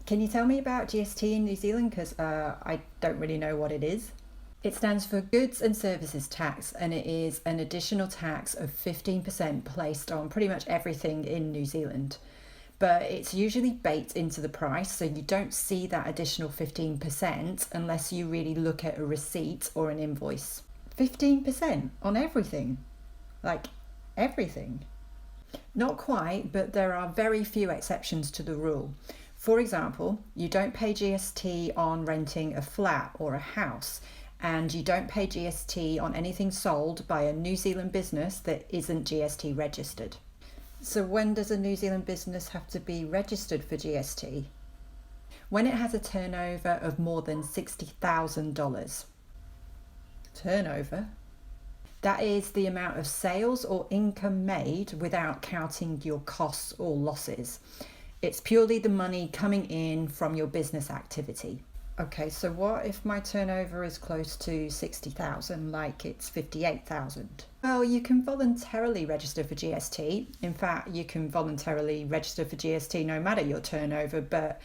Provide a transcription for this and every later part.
Can you tell me about GST in New Zealand? Because I don't really know what it is. It stands for Goods and Services Tax, and it is an additional tax of 15% placed on pretty much everything in New Zealand. But it's usually baked into the price, so you don't see that additional 15% unless you really look at a receipt or an invoice. 15% on everything? Like everything? Not quite, but there are very few exceptions to the rule. For example, you don't pay GST on renting a flat or a house, and you don't pay GST on anything sold by a New Zealand business that isn't GST registered. So when does a New Zealand business have to be registered for GST? When it has a turnover of more than $60,000. Turnover? That is the amount of sales or income made without counting your costs or losses. It's purely the money coming in from your business activity. Okay, so what if my turnover is close to 60,000, like it's 58,000? Well, you can voluntarily register for GST. In fact, you can voluntarily register for GST no matter your turnover, but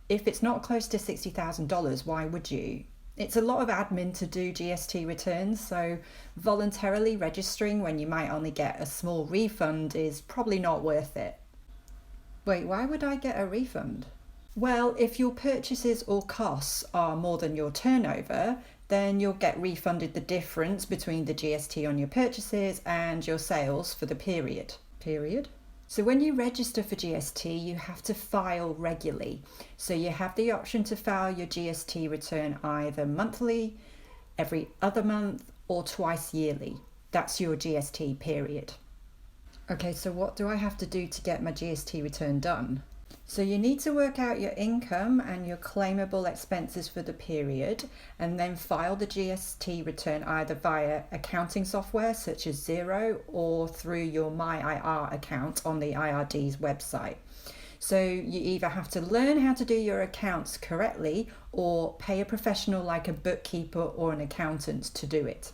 if it's not close to $60,000, why would you? It's a lot of admin to do GST returns, so voluntarily registering when you might only get a small refund is probably not worth it. Wait, why would I get a refund? Well, if your purchases or costs are more than your turnover, then you'll get refunded the difference between the GST on your purchases and your sales for the period. So when you register for GST, you have to file regularly. So you have the option to file your GST return either monthly, every other month, or twice yearly. That's your GST period. Okay, so what do I have to do to get my GST return done? So you need to work out your income and your claimable expenses for the period, and then file the GST return either via accounting software such as Xero or through your MyIR account on the IRD's website. So you either have to learn how to do your accounts correctly or pay a professional like a bookkeeper or an accountant to do it.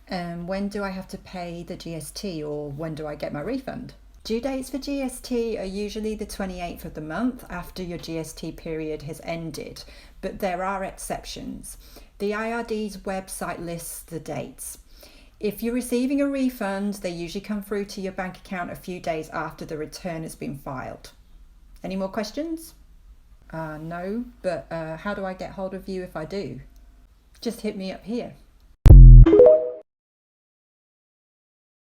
And when do I have to pay the GST, or when do I get my refund? Due dates for GST are usually the 28th of the month after your GST period has ended, but there are exceptions. The IRD's website lists the dates. If you're receiving a refund, they usually come through to your bank account a few days after the return has been filed. Any more questions? No, but how do I get hold of you if I do? Just hit me up here.